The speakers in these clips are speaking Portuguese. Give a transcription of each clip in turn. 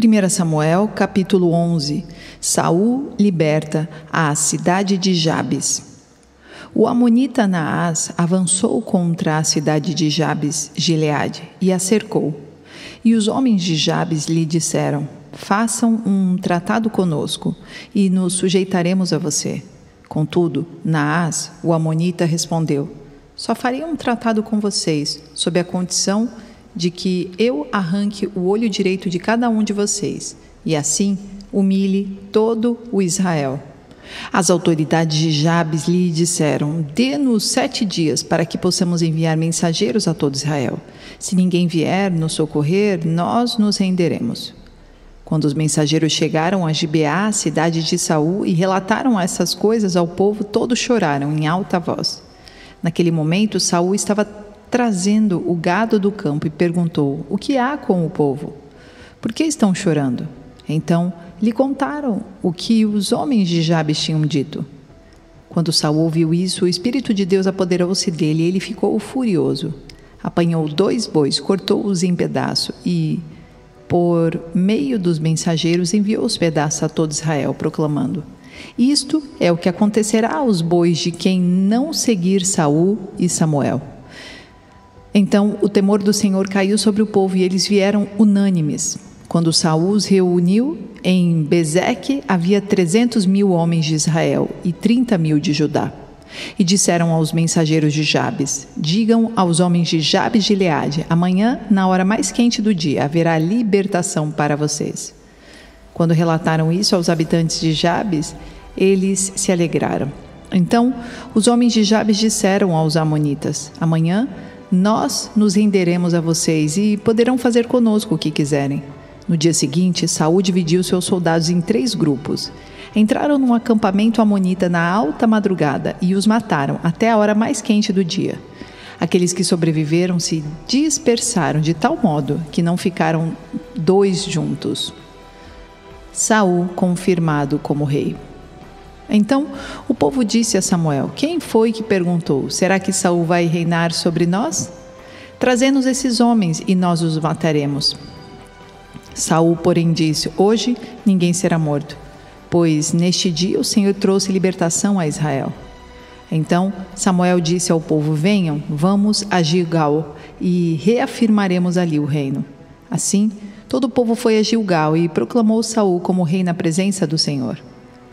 1 Samuel, capítulo 11. Saul liberta a cidade de Jabes. O amonita Naás avançou contra a cidade de Jabes, Gileade, e a cercou. E os homens de Jabes lhe disseram: façam um tratado conosco, e nos sujeitaremos a você. Contudo, Naás, o amonita, respondeu: só farei um tratado com vocês, sob a condição de que eu arranque o olho direito de cada um de vocês, e assim humilhe todo o Israel. As autoridades de Jabes lhe disseram: dê-nos 7 dias para que possamos enviar mensageiros a todo Israel. Se ninguém vier nos socorrer, nós nos renderemos. Quando os mensageiros chegaram a Gibeá, cidade de Saul, e relataram essas coisas ao povo, todos choraram em alta voz. Naquele momento, Saul estava trazendo o gado do campo e perguntou: o que há com o povo? Por que estão chorando? Então lhe contaram o que os homens de Jabes tinham dito. Quando Saul ouviu isso, o Espírito de Deus apoderou-se dele e ele ficou furioso. Apanhou 2 bois, cortou-os em pedaços e, por meio dos mensageiros, enviou os pedaços a todo Israel, proclamando: isto é o que acontecerá aos bois de quem não seguir Saul e Samuel. Então o temor do Senhor caiu sobre o povo e eles vieram unânimes. Quando Saul os reuniu em Bezeque, havia 300.000 homens de Israel e 30.000 de Judá. E disseram aos mensageiros de Jabes: digam aos homens de Jabes de Gileade: amanhã, na hora mais quente do dia, haverá libertação para vocês. Quando relataram isso aos habitantes de Jabes, eles se alegraram. Então os homens de Jabes disseram aos amonitas: amanhã nós nos renderemos a vocês e poderão fazer conosco o que quiserem. No dia seguinte, Saul dividiu seus soldados em 3 grupos. Entraram num acampamento amonita na alta madrugada e os mataram até a hora mais quente do dia. Aqueles que sobreviveram se dispersaram de tal modo que não ficaram 2 juntos. Saul confirmado como rei. Então o povo disse a Samuel: quem foi que perguntou: será que Saul vai reinar sobre nós? Traze-nos esses homens e nós os mataremos. Saul, porém, disse: hoje ninguém será morto, pois neste dia o Senhor trouxe libertação a Israel. Então Samuel disse ao povo: venham, vamos a Gilgal e reafirmaremos ali o reino. Assim, todo o povo foi a Gilgal e proclamou Saul como rei na presença do Senhor.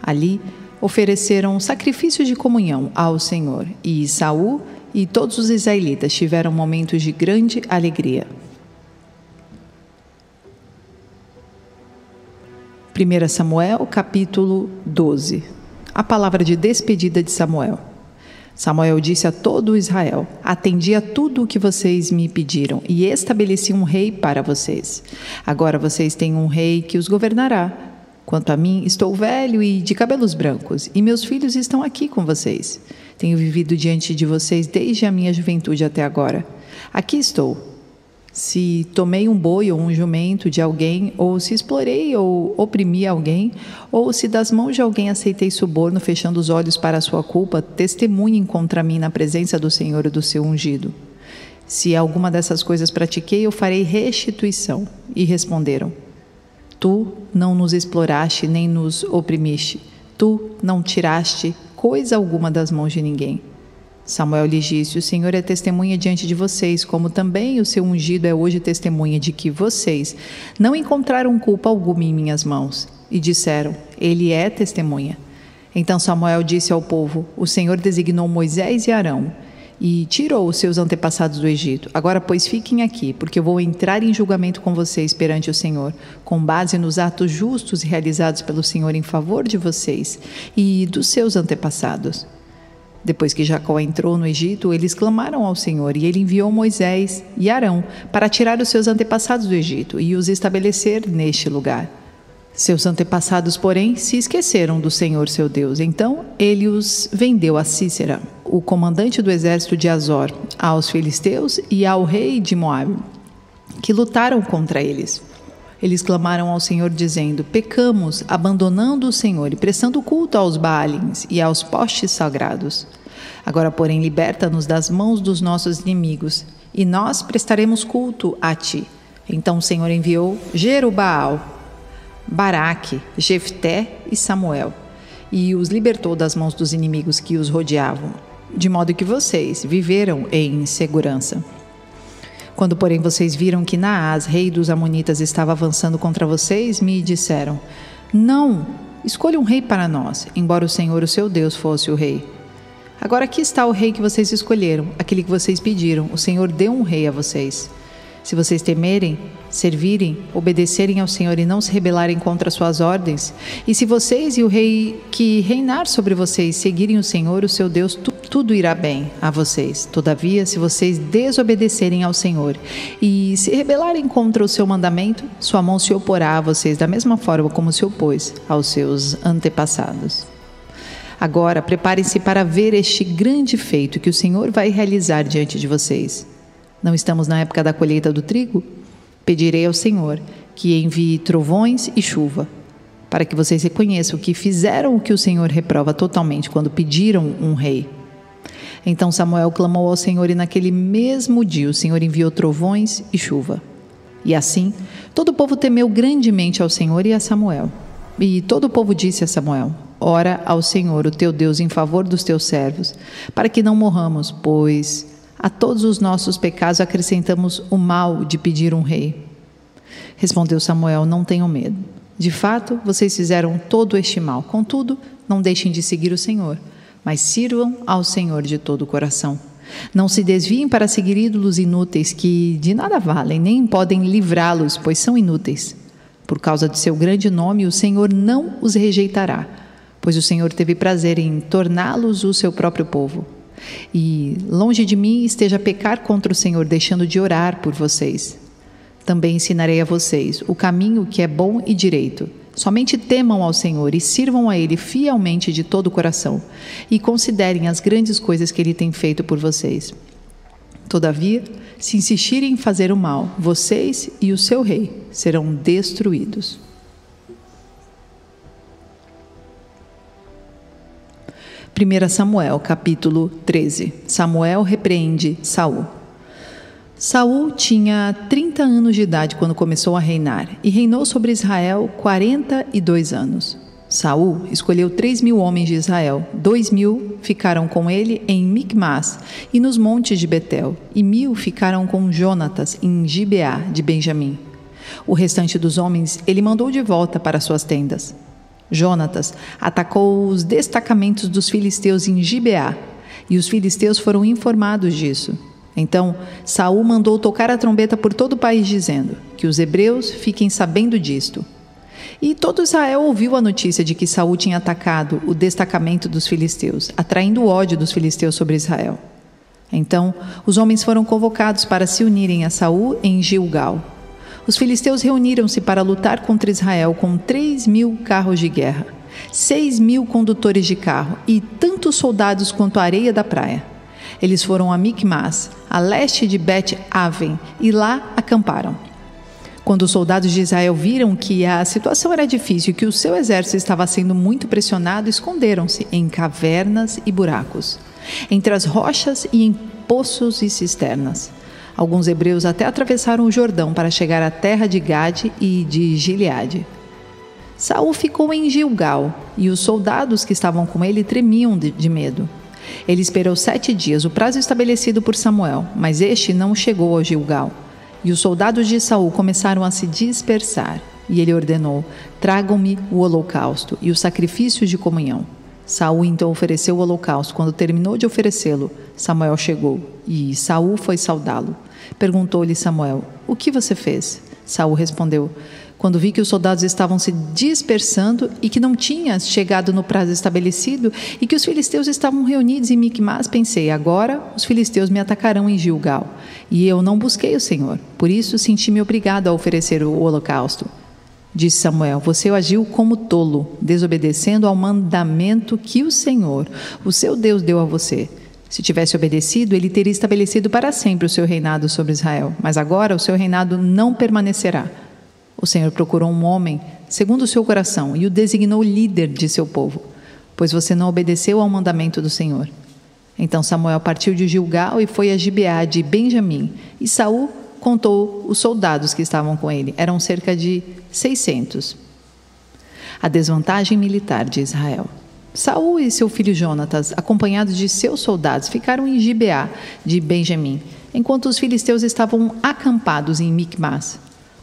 Ali ofereceram sacrifícios de comunhão ao Senhor, e Saul e todos os israelitas tiveram momentos de grande alegria. 1 Samuel, capítulo 12. A palavra de despedida de Samuel. Samuel disse a todo Israel: atendi a tudo o que vocês me pediram e estabeleci um rei para vocês. Agora vocês têm um rei que os governará. Quanto a mim, estou velho e de cabelos brancos, e meus filhos estão aqui com vocês. Tenho vivido diante de vocês desde a minha juventude até agora. Aqui estou. Se tomei um boi ou um jumento de alguém, ou se explorei ou oprimi alguém, ou se das mãos de alguém aceitei suborno, fechando os olhos para a sua culpa, testemunhem contra mim na presença do Senhor e do seu ungido. Se alguma dessas coisas pratiquei, eu farei restituição. E responderam: tu não nos exploraste nem nos oprimiste. Tu não tiraste coisa alguma das mãos de ninguém. Samuel lhes disse: o Senhor é testemunha diante de vocês, como também o seu ungido é hoje testemunha de que vocês não encontraram culpa alguma em minhas mãos. E disseram: ele é testemunha. Então Samuel disse ao povo: o Senhor designou Moisés e Arão e tirou os seus antepassados do Egito. Agora, pois, fiquem aqui, porque eu vou entrar em julgamento com vocês perante o Senhor, com base nos atos justos realizados pelo Senhor em favor de vocês e dos seus antepassados. Depois que Jacó entrou no Egito, eles clamaram ao Senhor, e ele enviou Moisés e Arão para tirar os seus antepassados do Egito e os estabelecer neste lugar. Seus antepassados, porém, se esqueceram do Senhor seu Deus. Então ele os vendeu a Sísera, o comandante do exército de Azor, aos filisteus e ao rei de Moabe, que lutaram contra eles. Eles clamaram ao Senhor dizendo: pecamos, abandonando o Senhor e prestando culto aos Baalins e aos postes sagrados. Agora, porém, liberta-nos das mãos dos nossos inimigos, e nós prestaremos culto a ti. Então o Senhor enviou Jerubaal, Baraque, Jefté e Samuel, e os libertou das mãos dos inimigos que os rodeavam, de modo que vocês viveram em segurança. Quando, porém, vocês viram que Naás, rei dos Amonitas, estava avançando contra vocês, me disseram: não, escolha um rei para nós, embora o Senhor, o seu Deus, fosse o rei. Agora aqui está o rei que vocês escolheram, aquele que vocês pediram. O Senhor deu um rei a vocês. Se vocês temerem, servirem, obedecerem ao Senhor e não se rebelarem contra suas ordens, e se vocês e o rei que reinar sobre vocês seguirem o Senhor, o seu Deus, tudo irá bem a vocês. Todavia, se vocês desobedecerem ao Senhor e se rebelarem contra o seu mandamento, sua mão se oporá a vocês da mesma forma como se opôs aos seus antepassados. Agora, preparem-se para ver este grande feito que o Senhor vai realizar diante de vocês. Não estamos na época da colheita do trigo? Pedirei ao Senhor que envie trovões e chuva, para que vocês reconheçam que fizeram o que o Senhor reprova totalmente quando pediram um rei. Então Samuel clamou ao Senhor, e naquele mesmo dia o Senhor enviou trovões e chuva. E assim, todo o povo temeu grandemente ao Senhor e a Samuel. E todo o povo disse a Samuel: ora ao Senhor, o teu Deus, em favor dos teus servos, para que não morramos, pois a todos os nossos pecados acrescentamos o mal de pedir um rei. Respondeu Samuel: não tenham medo. De fato, vocês fizeram todo este mal. Contudo, não deixem de seguir o Senhor, mas sirvam ao Senhor de todo o coração. Não se desviem para seguir ídolos inúteis que de nada valem, nem podem livrá-los, pois são inúteis. Por causa de seu grande nome, o Senhor não os rejeitará, pois o Senhor teve prazer em torná-los o seu próprio povo. E longe de mim esteja a pecar contra o Senhor, deixando de orar por vocês. Também ensinarei a vocês o caminho que é bom e direito. Somente temam ao Senhor e sirvam a Ele fielmente de todo o coração, e considerem as grandes coisas que Ele tem feito por vocês. Todavia, se insistirem em fazer o mal, vocês e o seu rei serão destruídos. Primeira Samuel, capítulo 13. Samuel repreende Saul. Saul tinha 30 anos de idade quando começou a reinar, e reinou sobre Israel 42 anos. Saul escolheu 3.000 homens de Israel, 2.000 ficaram com ele em Micmas e nos montes de Betel, e 1.000 ficaram com Jonatas em Gibeá de Benjamim. O restante dos homens ele mandou de volta para suas tendas. Jonatas atacou os destacamentos dos filisteus em Gibeá, e os filisteus foram informados disso. Então Saul mandou tocar a trombeta por todo o país, dizendo: que os hebreus fiquem sabendo disto. E todo Israel ouviu a notícia de que Saul tinha atacado o destacamento dos filisteus, atraindo o ódio dos filisteus sobre Israel. Então os homens foram convocados para se unirem a Saul em Gilgal. Os filisteus reuniram-se para lutar contra Israel com 3.000 carros de guerra, 6.000 condutores de carro e tantos soldados quanto a areia da praia. Eles foram a Micmas, a leste de Bet-Aven, e lá acamparam. Quando os soldados de Israel viram que a situação era difícil e que o seu exército estava sendo muito pressionado, esconderam-se em cavernas e buracos, entre as rochas e em poços e cisternas. Alguns hebreus até atravessaram o Jordão para chegar à terra de Gade e de Gileade. Saul ficou em Gilgal, e os soldados que estavam com ele tremiam de medo. Ele esperou 7 dias, o prazo estabelecido por Samuel, mas este não chegou ao Gilgal. E os soldados de Saul começaram a se dispersar, e ele ordenou: tragam-me o holocausto e os sacrifícios de comunhão. Saul então ofereceu o holocausto. Quando terminou de oferecê-lo, Samuel chegou, e Saul foi saudá-lo. Perguntou-lhe Samuel: o que você fez? Saul respondeu: quando vi que os soldados estavam se dispersando e que não tinha chegado no prazo estabelecido e que os filisteus estavam reunidos em Micmas, pensei: agora os filisteus me atacarão em Gilgal. E eu não busquei o Senhor, por isso senti-me obrigado a oferecer o holocausto. Disse Samuel: você agiu como tolo, desobedecendo ao mandamento que o Senhor, o seu Deus, deu a você. Se tivesse obedecido, ele teria estabelecido para sempre o seu reinado sobre Israel. Mas agora o seu reinado não permanecerá. O Senhor procurou um homem segundo o seu coração e o designou líder de seu povo, pois você não obedeceu ao mandamento do Senhor. Então Samuel partiu de Gilgal e foi a Gibeá de Benjamim, e Saul contou os soldados que estavam com ele. Eram cerca de 600. A desvantagem militar de Israel. Saul e seu filho Jonatas, acompanhados de seus soldados, ficaram em Gibeá de Benjamim, enquanto os filisteus estavam acampados em Micmas.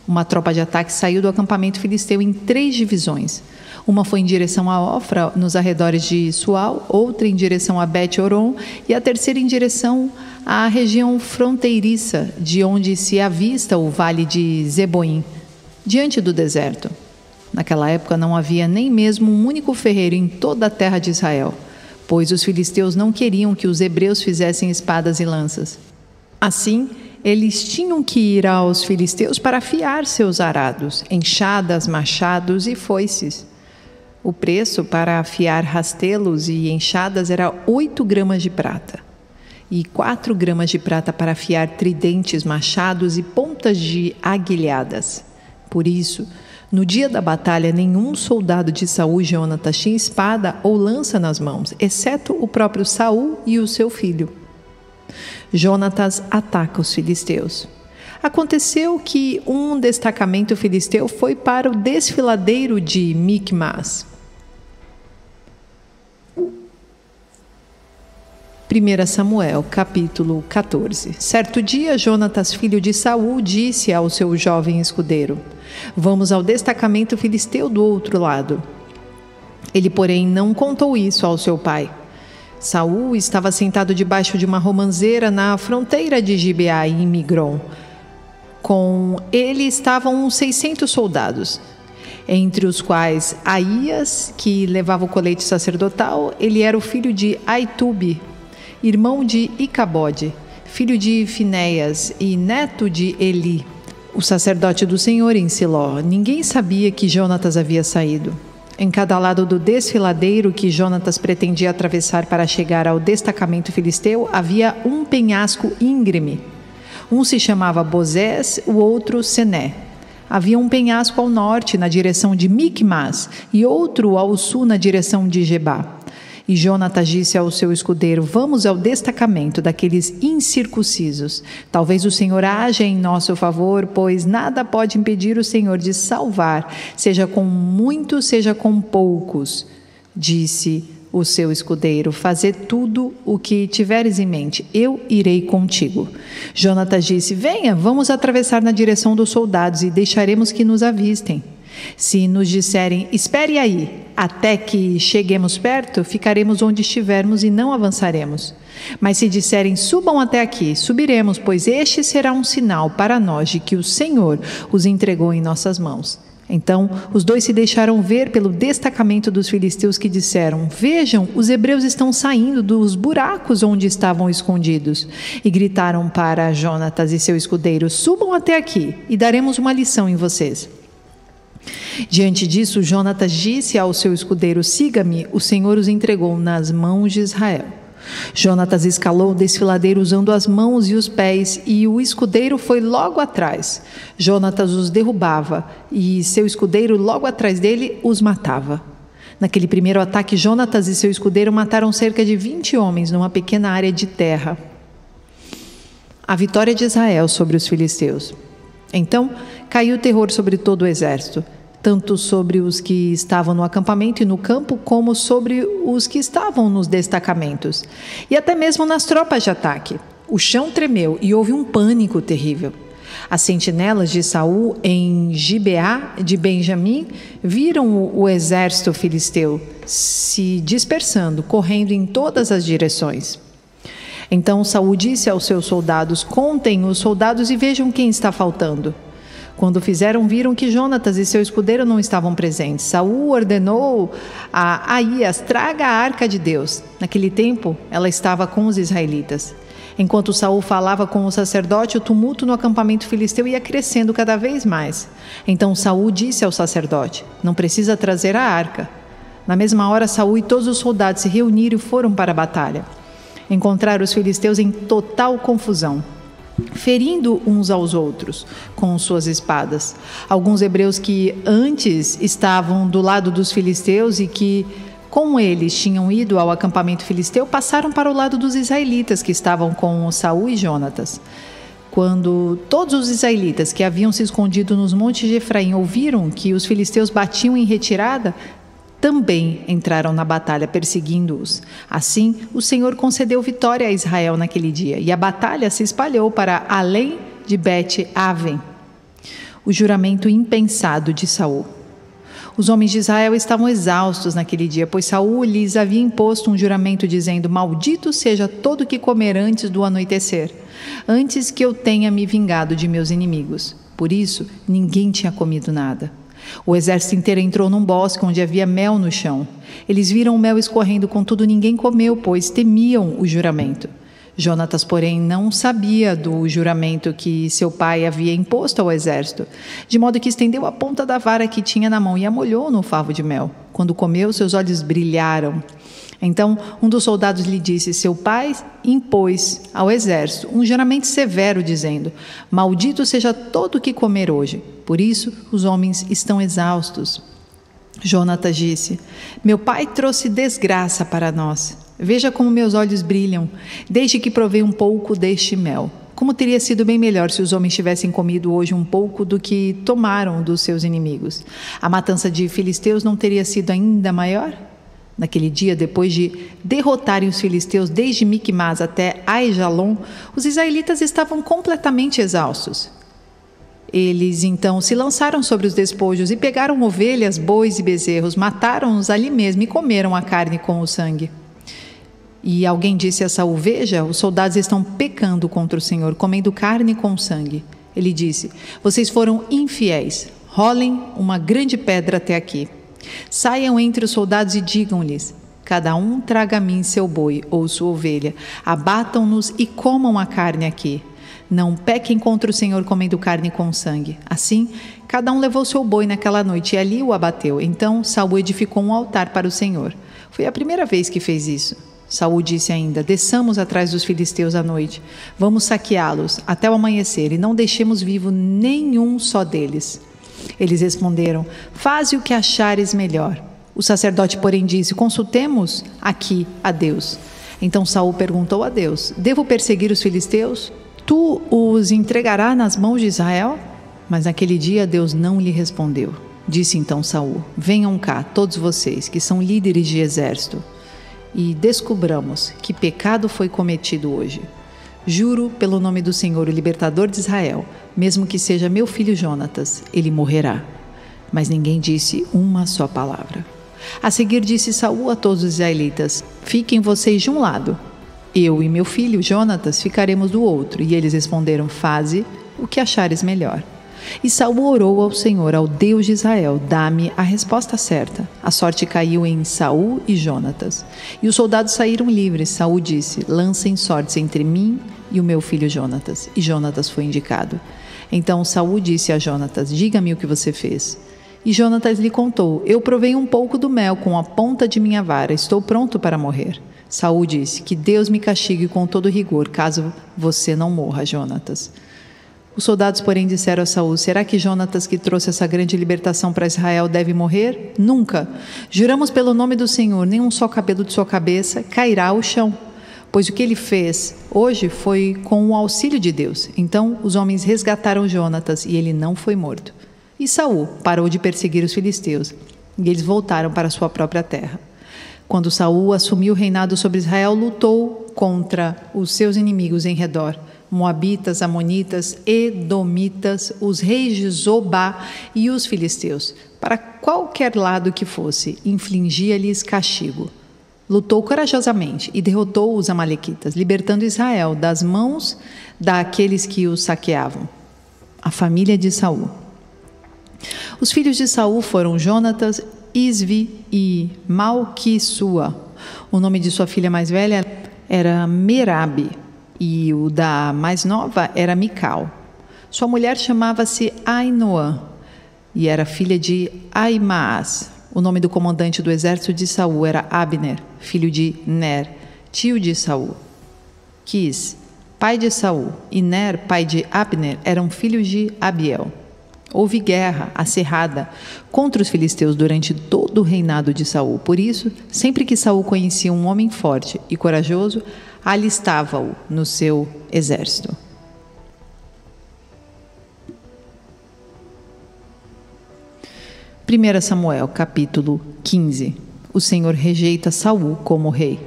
Uma tropa de ataque saiu do acampamento filisteu em 3 divisões. Uma foi em direção a Ofra, nos arredores de Sual, outra em direção a Bet-Horon e a terceira em direção à região fronteiriça, de onde se avista o vale de Zeboim, diante do deserto. Naquela época não havia nem mesmo um único ferreiro em toda a terra de Israel, pois os filisteus não queriam que os hebreus fizessem espadas e lanças. Assim, eles tinham que ir aos filisteus para afiar seus arados, enxadas, machados e foices. O preço para afiar rastelos e enxadas era 8 gramas de prata, e 4 gramas de prata para afiar tridentes, machados e pontas de aguilhadas. Por isso, no dia da batalha, nenhum soldado de Saul e Jonatas tinha espada ou lança nas mãos, exceto o próprio Saul e o seu filho. Jonatas ataca os filisteus. Aconteceu que um destacamento filisteu foi para o desfiladeiro de Micmas. 1 Samuel, capítulo 14. Certo dia, Jonatas, filho de Saul, disse ao seu jovem escudeiro: "Vamos ao destacamento filisteu do outro lado." Ele, porém, não contou isso ao seu pai. Saul estava sentado debaixo de uma romanceira na fronteira de Gibeá e Migron. Com ele estavam 600 soldados, entre os quais Aías, que levava o colete sacerdotal. Ele era o filho de Aitube, irmão de Icabode, filho de Finéias e neto de Eli, o sacerdote do Senhor em Siló. Ninguém sabia que Jonatas havia saído. Em cada lado do desfiladeiro que Jonatas pretendia atravessar para chegar ao destacamento filisteu, havia um penhasco íngreme. Um se chamava Bozés, o outro Sené. Havia um penhasco ao norte, na direção de Micmas, e outro ao sul, na direção de Gebá. E Jonatas disse ao seu escudeiro: "Vamos ao destacamento daqueles incircuncisos. Talvez o Senhor haja em nosso favor, pois nada pode impedir o Senhor de salvar, seja com muitos, seja com poucos." Disse o seu escudeiro: "Fazê tudo o que tiveres em mente, eu irei contigo." Jonatas disse: "Venha, vamos atravessar na direção dos soldados e deixaremos que nos avistem. Se nos disserem: 'Espere aí, até que cheguemos perto,' ficaremos onde estivermos e não avançaremos. Mas se disserem: 'Subam até aqui,' subiremos, pois este será um sinal para nós de que o Senhor os entregou em nossas mãos." Então os dois se deixaram ver pelo destacamento dos filisteus, que disseram: "Vejam, os hebreus estão saindo dos buracos onde estavam escondidos." E gritaram para Jonatas e seu escudeiro: "Subam até aqui e daremos uma lição em vocês." Diante disso, Jonatas disse ao seu escudeiro: "Siga-me, o Senhor os entregou nas mãos de Israel." Jonatas escalou o desfiladeiro usando as mãos e os pés, e o escudeiro foi logo atrás. Jonatas os derrubava, e seu escudeiro logo atrás dele os matava. Naquele primeiro ataque, Jonatas e seu escudeiro mataram cerca de 20 homens numa pequena área de terra. A vitória de Israel sobre os filisteus. Então caiu o terror sobre todo o exército, tanto sobre os que estavam no acampamento e no campo, como sobre os que estavam nos destacamentos, e até mesmo nas tropas de ataque. O chão tremeu e houve um pânico terrível. As sentinelas de Saul em Gibeá de Benjamim viram o exército filisteu se dispersando, correndo em todas as direções. Então Saul disse aos seus soldados: "Contem os soldados e vejam quem está faltando." Quando fizeram, viram que Jonatas e seu escudeiro não estavam presentes. Saul ordenou a Aías: "Traga a arca de Deus." Naquele tempo, ela estava com os israelitas. Enquanto Saul falava com o sacerdote, o tumulto no acampamento filisteu ia crescendo cada vez mais. Então Saul disse ao sacerdote: "Não precisa trazer a arca." Na mesma hora, Saul e todos os soldados se reuniram e foram para a batalha. Encontraram os filisteus em total confusão, ferindo uns aos outros com suas espadas. Alguns hebreus que antes estavam do lado dos filisteus e que com eles tinham ido ao acampamento filisteu passaram para o lado dos israelitas, que estavam com Saul e Jonatas. Quando todos os israelitas que haviam se escondido nos montes de Efraim ouviram que os filisteus batiam em retirada, também entraram na batalha perseguindo-os. Assim, o Senhor concedeu vitória a Israel naquele dia, e a batalha se espalhou para além de Bet-Aven. O juramento impensado de Saul. Os homens de Israel estavam exaustos naquele dia, pois Saul lhes havia imposto um juramento dizendo: maldito seja todo o que comer antes do anoitecer, antes que eu tenha me vingado de meus inimigos. Por isso, ninguém tinha comido nada. O exército inteiro entrou num bosque onde havia mel no chão. Eles viram o mel escorrendo, contudo ninguém comeu, pois temiam o juramento. Jonatas, porém, não sabia do juramento que seu pai havia imposto ao exército, de modo que estendeu a ponta da vara que tinha na mão e a molhou no favo de mel. Quando comeu, seus olhos brilharam. Então, um dos soldados lhe disse: seu pai impôs ao exército um juramento severo, dizendo: maldito seja todo o que comer hoje. Por isso, os homens estão exaustos. Jonatas disse: meu pai trouxe desgraça para nós. Veja como meus olhos brilham, desde que provei um pouco deste mel. Como teria sido bem melhor se os homens tivessem comido hoje um pouco do que tomaram dos seus inimigos. A matança de filisteus não teria sido ainda maior? Naquele dia, depois de derrotarem os filisteus desde Micmas até Aijalon, os israelitas estavam completamente exaustos. Eles então se lançaram sobre os despojos e pegaram ovelhas, bois e bezerros, mataram-os ali mesmo e comeram a carne com o sangue. E alguém disse a Saul: veja, os soldados estão pecando contra o Senhor, comendo carne com sangue. Ele disse: vocês foram infiéis, rolem uma grande pedra até aqui. Saiam entre os soldados e digam-lhes: cada um traga a mim seu boi ou sua ovelha, abatam-nos e comam a carne aqui. Não pequem contra o Senhor comendo carne com sangue. Assim, cada um levou seu boi naquela noite e ali o abateu. Então Saul edificou um altar para o Senhor. Foi a primeira vez que fez isso. Saul disse ainda: desçamos atrás dos filisteus à noite, vamos saqueá-los até o amanhecer e não deixemos vivo nenhum só deles. Eles responderam: faze o que achares melhor. O sacerdote, porém, disse: consultemos aqui a Deus. Então Saul perguntou a Deus: devo perseguir os filisteus? Tu os entregarás nas mãos de Israel? Mas naquele dia Deus não lhe respondeu. Disse então Saul: venham cá, todos vocês que são líderes de exército, e descubramos que pecado foi cometido hoje. Juro pelo nome do Senhor, o libertador de Israel, mesmo que seja meu filho Jonatas, ele morrerá. Mas ninguém disse uma só palavra. A seguir disse Saul a todos os israelitas: fiquem vocês de um lado, eu e meu filho Jonatas ficaremos do outro. E eles responderam: faze o que achares melhor. E Saul orou ao Senhor, ao Deus de Israel: dá-me a resposta certa. A sorte caiu em Saul e Jonatas. E os soldados saíram livres. Saul disse: lancem sortes entre mim e o meu filho Jonatas. E Jonatas foi indicado. Então Saul disse a Jonatas: diga-me o que você fez. E Jonatas lhe contou: eu provei um pouco do mel com a ponta de minha vara, estou pronto para morrer. Saul disse: que Deus me castigue com todo rigor, caso você não morra, Jonatas. Os soldados, porém, disseram a Saul: será que Jonatas, que trouxe essa grande libertação para Israel, deve morrer? Nunca. Juramos pelo nome do Senhor, nem um só cabelo de sua cabeça cairá ao chão, pois o que ele fez hoje foi com o auxílio de Deus. Então os homens resgataram Jonatas e ele não foi morto. E Saul parou de perseguir os filisteus e eles voltaram para sua própria terra. Quando Saul assumiu o reinado sobre Israel, lutou contra os seus inimigos em redor: Moabitas, Amonitas, Edomitas, os reis de Zobá e os filisteus. Para qualquer lado que fosse, infligia-lhes castigo. Lutou corajosamente e derrotou os amalequitas, libertando Israel das mãos daqueles que os saqueavam. A família de Saul. Os filhos de Saul foram Jonatas, Isvi e Malquissua. O nome de sua filha mais velha era Merabe e o da mais nova era Mical. Sua mulher chamava-se Ainoã e era filha de Aimaas. O nome do comandante do exército de Saul era Abner, filho de Ner, tio de Saul. Quis, pai de Saul, e Ner, pai de Abner, eram filhos de Abiel. Houve guerra acirrada contra os filisteus durante todo o reinado de Saul. Por isso, sempre que Saul conhecia um homem forte e corajoso, alistava-o no seu exército. 1 Samuel, capítulo 15. O Senhor rejeita Saul como rei.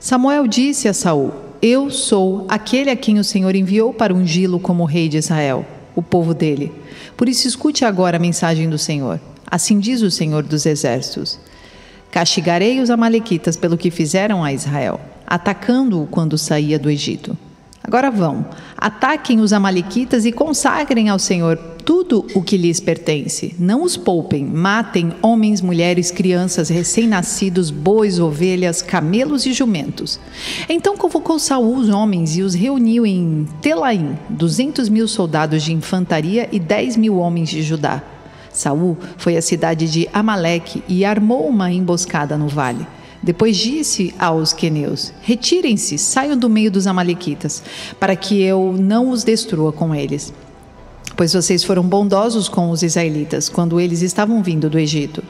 Samuel disse a Saul: Eu sou aquele a quem o Senhor enviou para ungí-lo como rei de Israel, o povo dele. Por isso escute agora a mensagem do Senhor. Assim diz o Senhor dos Exércitos: Castigarei os amalequitas pelo que fizeram a Israel, atacando-o quando saía do Egito. Agora vão, ataquem os amalequitas e consagrem ao Senhor tudo o que lhes pertence. Não os poupem, matem homens, mulheres, crianças, recém-nascidos, bois, ovelhas, camelos e jumentos. Então convocou Saul os homens e os reuniu em Telaim, 200.000 soldados de infantaria e 10.000 homens de Judá. Saul foi à cidade de Amaleque e armou uma emboscada no vale. Depois disse aos queneus: Retirem-se, saiam do meio dos amalequitas, para que eu não os destrua com eles. Pois vocês foram bondosos com os israelitas, quando eles estavam vindo do Egito.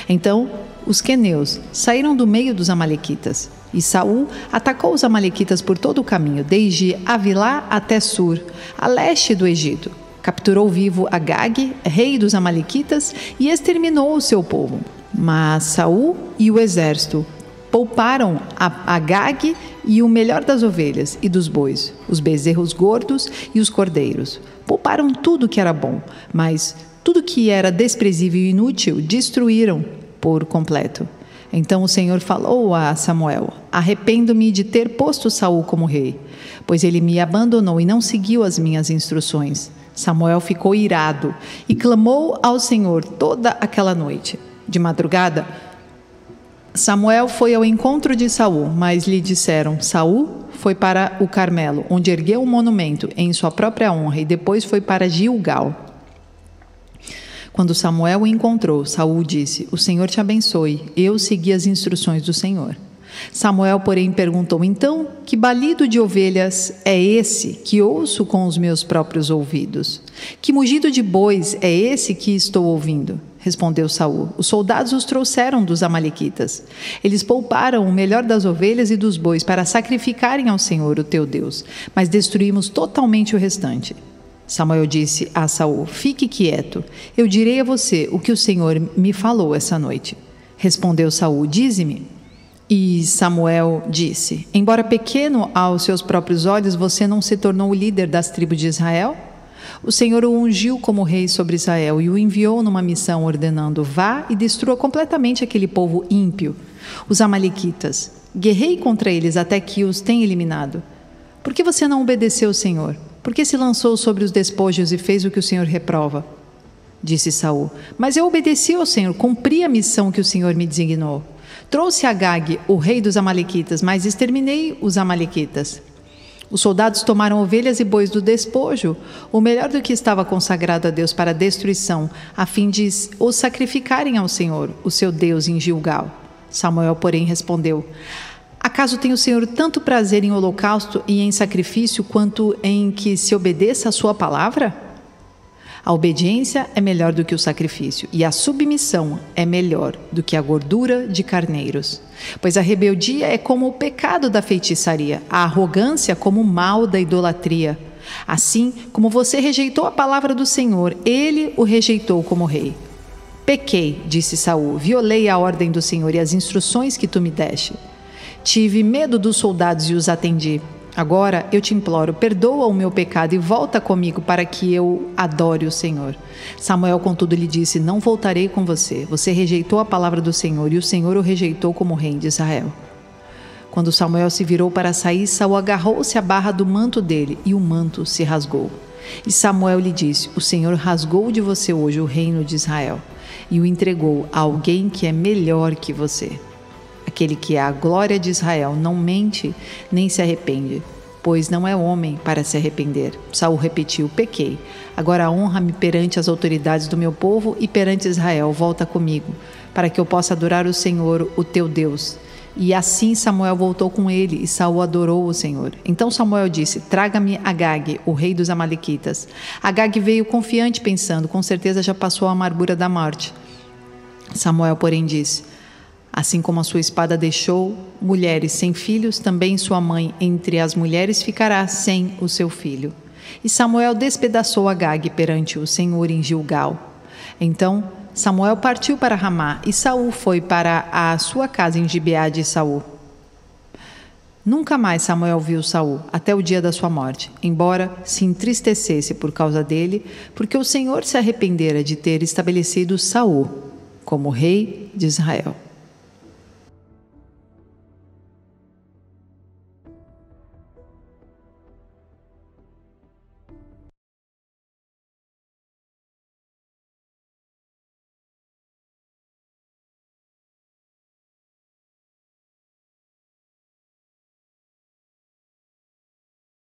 Então os queneus saíram do meio dos amalequitas. E Saul atacou os amalequitas por todo o caminho, desde Avilá até Sur, a leste do Egito. Capturou vivo Agag, rei dos amalequitas, e exterminou o seu povo. Mas Saul e o exército pouparam a Agag e o melhor das ovelhas e dos bois, os bezerros gordos e os cordeiros. Pouparam tudo que era bom, mas tudo que era desprezível e inútil destruíram por completo. Então o Senhor falou a Samuel: Arrependo-me de ter posto Saul como rei, pois ele me abandonou e não seguiu as minhas instruções. Samuel ficou irado e clamou ao Senhor toda aquela noite. De madrugada, Samuel foi ao encontro de Saul, mas lhe disseram: Saul foi para o Carmelo, onde ergueu um monumento em sua própria honra, e depois foi para Gilgal. Quando Samuel o encontrou, Saul disse: O Senhor te abençoe. Eu segui as instruções do Senhor. Samuel, porém, perguntou: Então, que balido de ovelhas é esse que ouço com os meus próprios ouvidos? Que mugido de bois é esse que estou ouvindo? Respondeu Saul: Os soldados os trouxeram dos amalequitas. Eles pouparam o melhor das ovelhas e dos bois para sacrificarem ao Senhor, o teu Deus, mas destruímos totalmente o restante. Samuel disse a Saul: Fique quieto, eu direi a você o que o Senhor me falou essa noite. Respondeu Saul: Dize-me. E Samuel disse: Embora pequeno aos seus próprios olhos, você não se tornou o líder das tribos de Israel? O Senhor o ungiu como rei sobre Israel e o enviou numa missão, ordenando: Vá e destrua completamente aquele povo ímpio, os amalequitas. Guerrei contra eles até que os tenha eliminado. Por que você não obedeceu ao Senhor? Por que se lançou sobre os despojos e fez o que o Senhor reprova? Disse Saul: Mas eu obedeci ao Senhor, cumpri a missão que o Senhor me designou. Trouxe Agag, o rei dos amalequitas, mas exterminei os amalequitas. Os soldados tomaram ovelhas e bois do despojo, o melhor do que estava consagrado a Deus para a destruição, a fim de os sacrificarem ao Senhor, o seu Deus, em Gilgal. Samuel, porém, respondeu: Acaso tem o Senhor tanto prazer em holocausto e em sacrifício quanto em que se obedeça a sua palavra? A obediência é melhor do que o sacrifício, e a submissão é melhor do que a gordura de carneiros. Pois a rebeldia é como o pecado da feitiçaria, a arrogância como o mal da idolatria. Assim como você rejeitou a palavra do Senhor, ele o rejeitou como rei. Pequei, disse Saul, violei a ordem do Senhor e as instruções que tu me deste. Tive medo dos soldados e os atendi. Agora eu te imploro, perdoa o meu pecado e volta comigo para que eu adore o Senhor. Samuel, contudo, lhe disse: Não voltarei com você. Você rejeitou a palavra do Senhor e o Senhor o rejeitou como rei de Israel. Quando Samuel se virou para sair, Saul agarrou-se à barra do manto dele e o manto se rasgou. E Samuel lhe disse: O Senhor rasgou de você hoje o reino de Israel e o entregou a alguém que é melhor que você. Aquele que é a glória de Israel não mente nem se arrepende, pois não é homem para se arrepender. Saul repetiu: Pequei. Agora honra-me perante as autoridades do meu povo e perante Israel. Volta comigo, para que eu possa adorar o Senhor, o teu Deus. E assim Samuel voltou com ele e Saul adorou o Senhor. Então Samuel disse: Traga-me Agag, o rei dos amalequitas. Agag veio confiante, pensando: Com certeza já passou a amargura da morte. Samuel, porém, disse: Assim como a sua espada deixou mulheres sem filhos, também sua mãe entre as mulheres ficará sem o seu filho. E Samuel despedaçou Agag perante o Senhor em Gilgal. Então Samuel partiu para Ramá e Saul foi para a sua casa em Gibeá de Saul. Nunca mais Samuel viu Saul, até o dia da sua morte, embora se entristecesse por causa dele, porque o Senhor se arrependera de ter estabelecido Saul como rei de Israel.